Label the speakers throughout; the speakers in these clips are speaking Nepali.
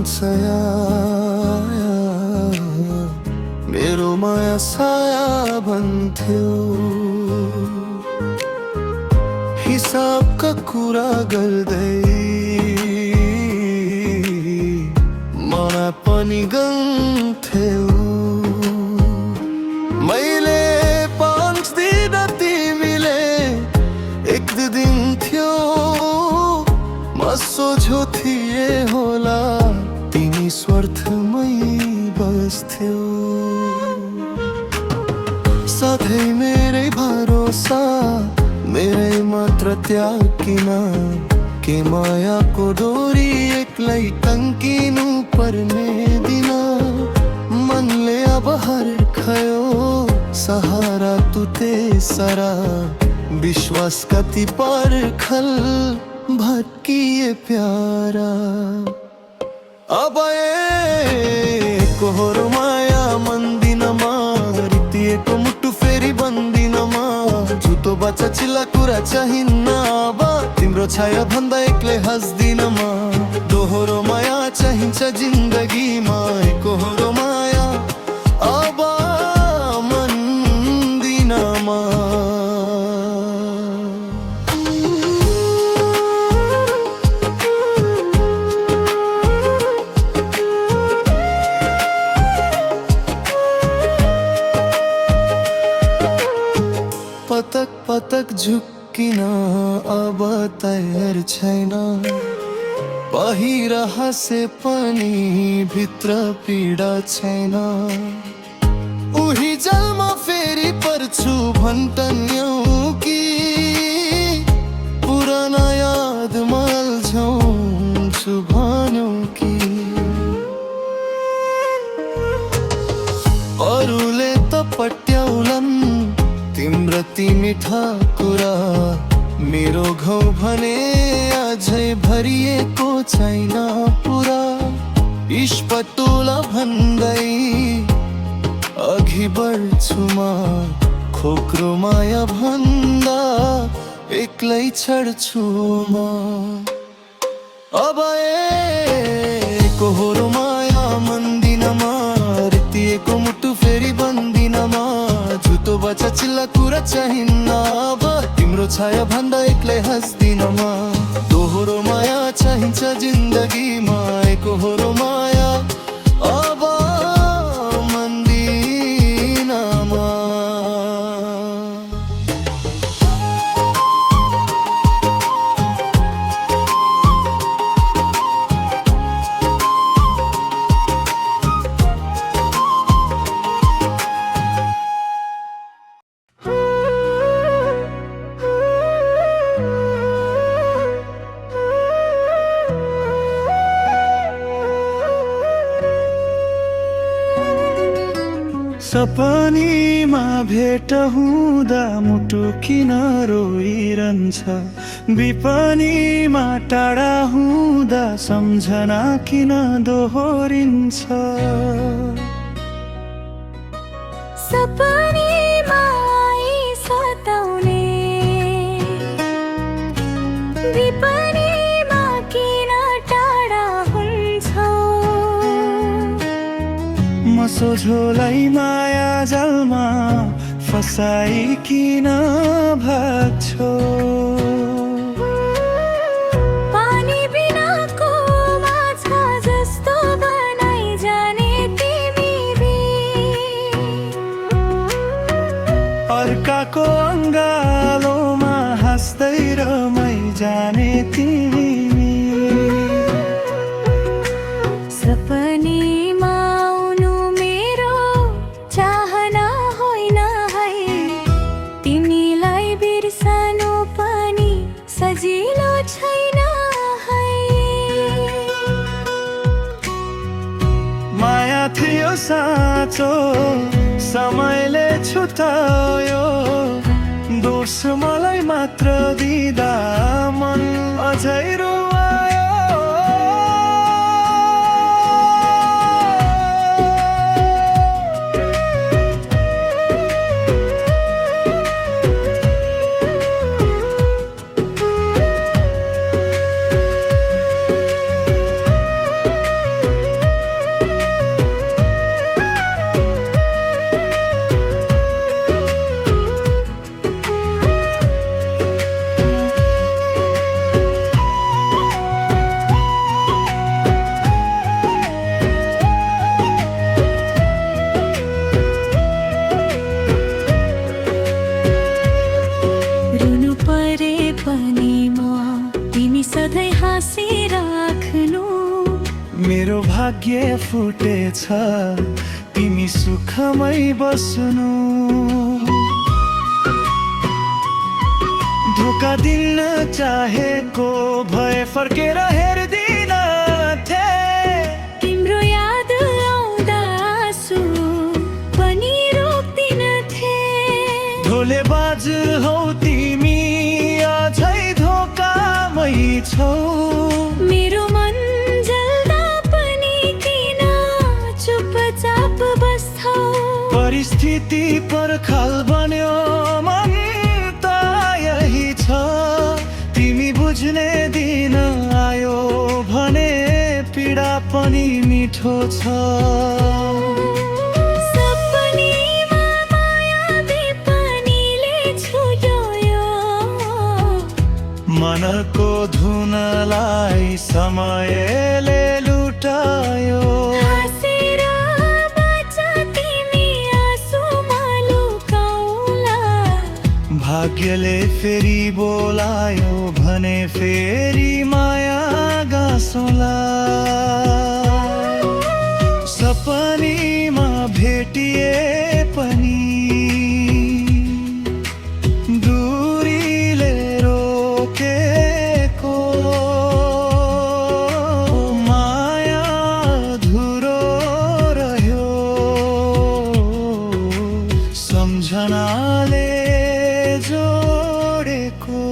Speaker 1: छया मेरो माया साया भन्थ्यो। हिसाबका कुरा गर्दै मलाई पनि गन्थ्यौ। मैले पाँच दिन तिमीले एक दिन थियो म सोझो थिए होला तिमी स्वार्थमै बस्थ्यौ। सधैँ मेरै भरोसा मेरै मात्र त्यागिन के मायाको डोरी एक्लै टङ्किनु पर्ने दिन। मनले अब हर्खयो सहारा तु तेसरा विश्वास कति पर्खल भत्किए प्यारा। अब कोहरो माया मन्दिनमा रितिएको मुटु फेरि बन्दिनमा। झुटो बच्चा चिल्ला कुरा चाहिन्न अब तिम्रो छाया भन्दा एक्लै हस्दिनमा। दोहोरो माया चाहिन्छ जिन्दगीमा कोहरो माया अब मन्दिनमा। पटक पटक झुक्किन अब तयार छैन। पहिरहसे पनि भित्र पीडा छैन। उही जलमा फेरि पर्छु भन्टन्यौ कि पुराना याद मल्झाउँछु भन्यौ कि। अरूले त पट्याउलन् तिम्रो ती मिठा कुरा मेरो घाउ भने अझै भरिएको छैन पुरा। इस्पटोला भन्दै अघि बढ्छु म खोक्रो माया भन्दा एक्लै छड्छु म। अब कोहरो माया मन्दिनमा रितिएको मुटु फेरि बन्दिनमा। झुटो बच्चा चिल्ला कुरा चाहिन्न अब तिम्रो छाया भन्दा एक्लै हस्दिनमा। दोहोरो माया चाहिन्छ जिन्दगीमा कोहरो माया अब मन्दिनमा। सपनीमा भेट हुँदा मुटु किन रोइरहन्छ। विपनीमा टाढा हुँदा सम्झना किन दोहोरिन्छ।
Speaker 2: सपनीमा आई सताउने विपनीमा किन टाढा हुन्छ।
Speaker 1: म सोझोलाई माया जलमा फसाई किन भाग्छौ।
Speaker 2: पानी बिनाको माछा जस्तो बनाइ जाने तिमी
Speaker 1: अर्काको अङ्गालोमा हाँस्दै रमाइ जाने तिमी।
Speaker 2: सपनीमा आउनु मेरो चाहना होइन है। तिमीलाई बिर्सनु पनि सजिलो छैन है।
Speaker 1: माया थियो साँचो समयले छुटायो। दोष मलाई मात्र दिँदा मन अझै रुवायो। मेरो भाग्य फुटेछ तिमी सुखमै बस्नु धोका दिन चाहेको भए फर्केर हेर्दिनथे
Speaker 2: तिम्रो याद आउँदा आँसु पनि रोक्दिनथे
Speaker 1: ढोलेबाज हौ तिमी अझै धोकामै छौ
Speaker 2: मेरो मन जल्दा पनि किन चुपचाप बस्छौ
Speaker 1: परिस्थिति पर्खाल बन्यो मन त यही छ तिमी बुझ्ने दिन आयो भने पीडा पनि मिठो छ
Speaker 2: सपनीमा माया बेपनीले छुट्यायो
Speaker 1: मनको धुनलाई समयले लुटायो
Speaker 2: हाँसेर बाँच तिमी आँसुमा लुकाउला
Speaker 1: भाग्यले फेरि बोलायो भने फेरि माया गाँसौला सपनीमा भेटिए पनि दूरीले रोकेको माया अधुरो रह्यो सम्झनाले जोडेको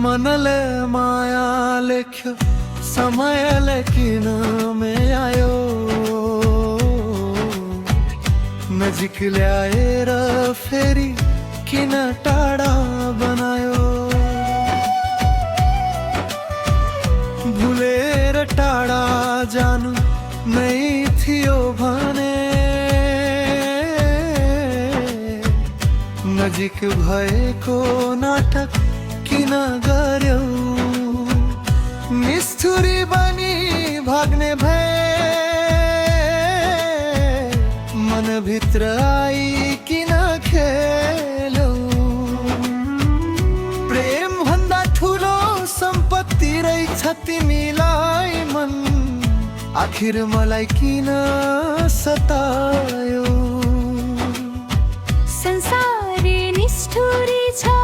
Speaker 1: मनले माया लेख्यो समयले किन में आयो नजिक ल्याएर फेरि किन टाढा बनायो भुलेर टाढा जानु नै थियो भने नजिक भएको नाटक किन गर्यो निष्ठुरी बनी भाग्ने भए मनभित्र आई किन खेल्यो प्रेम भन्दा ठुलो सम्पत्ति रहेछ तिमीलाई मन आखिर मलाई किन सतायो
Speaker 2: संसार निष्ठुरी छ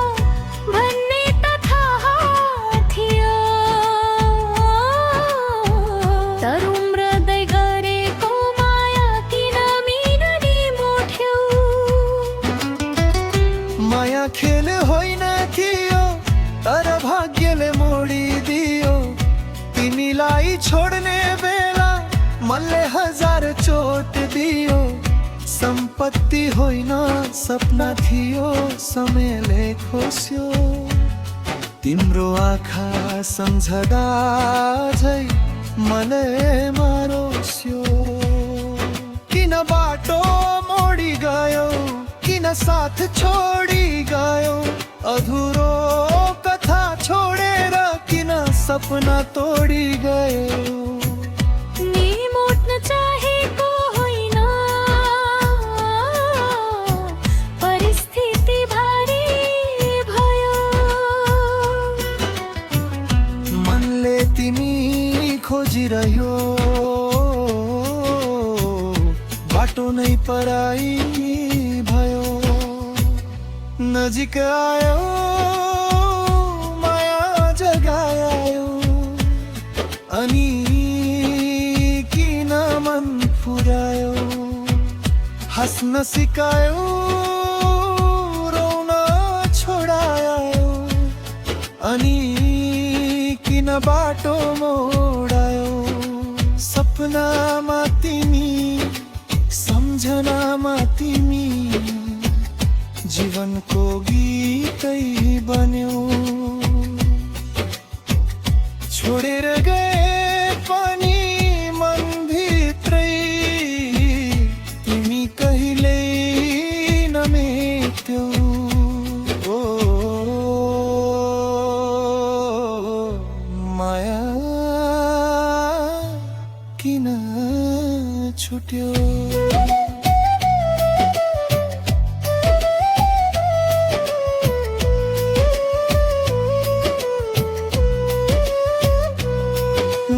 Speaker 2: भन्ने त थाहा थियो तर उम्रदै गरेको माया किन मिननी मोठ्यौ
Speaker 1: माया खेल होइन थियो तर भाग्यले मोडिदियो तिमीलाई छोड्ने बेला मनले हजार चोट दियो सम्पत्ति होइन सपना थियो समयले खोस्यो तिम्रो आँखा सम्झदा झै मनले मारोस्यो किन बाटो मोडी गयो किन साथ छोडी गयो अधुरो कथा छोडेर किन सपना तोडी गयो
Speaker 2: नि मोट्न चाहेको होइन परिस्थिति भारी भयो
Speaker 1: मनले तिमी खोजिरह्यो बाटो नै पराई भयो नजिक आयो माया जगायो अनि किन मन फुरायो हाँस्न सिकायो रोन छोडायो अनि किन बाटो मोडायो सपनामा तिमी सम्झनामा तिमी जीवनको गीतै बन्यो छोडेर गए पनि मन भित्रै थियो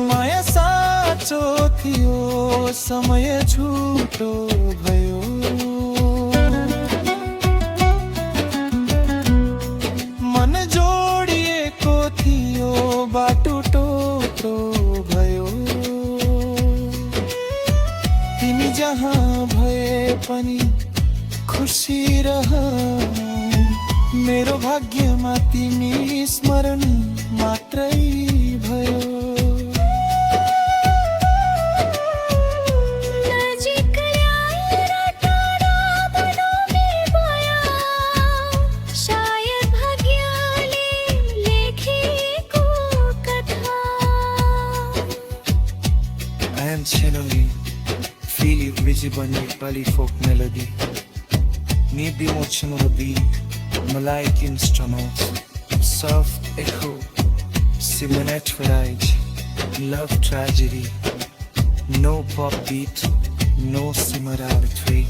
Speaker 1: माया साँचो थियो समय झुटो भयो मन जोडिएको थियो बाटो टोटो भयो तिमी जहाँ भए पनि खुसी रह मेरो भाग्यमा तिमी स्मरण मात्रै भयो
Speaker 2: नजिक ल्याएर टाढा बनाउने भयो सायद भाग्यले लेखेको कथा
Speaker 1: I am channeling Feel it visible Nepali folk melody Need the emotional beat Melodic instruments Soft echo Simonet Farage Love tragedy No pop beat No similarity